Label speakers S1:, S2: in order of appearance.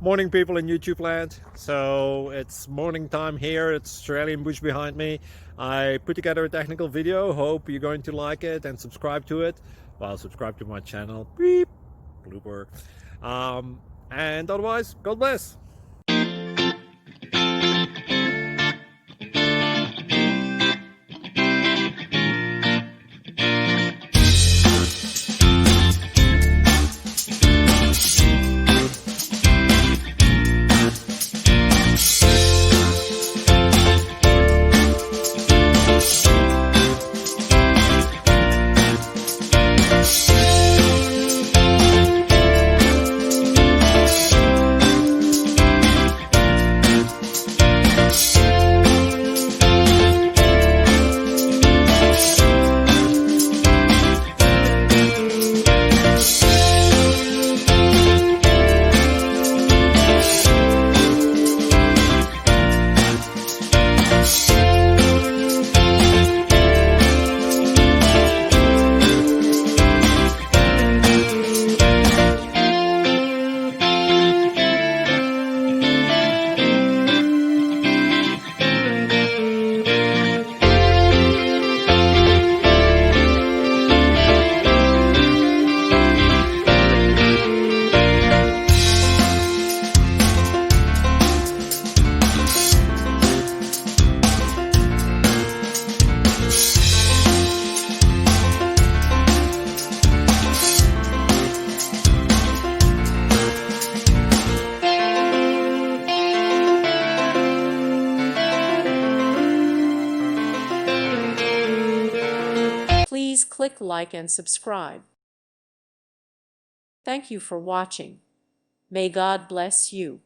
S1: Morning, people in YouTube land. So it's morning time here. It's Australian bush behind me. I put together a technical video. Hope you're going to like it and subscribe to it. Well, subscribe to my channel. Beep. Blooper. And otherwise, God bless.
S2: Please click like and subscribe. Thank you for watching. May God bless you.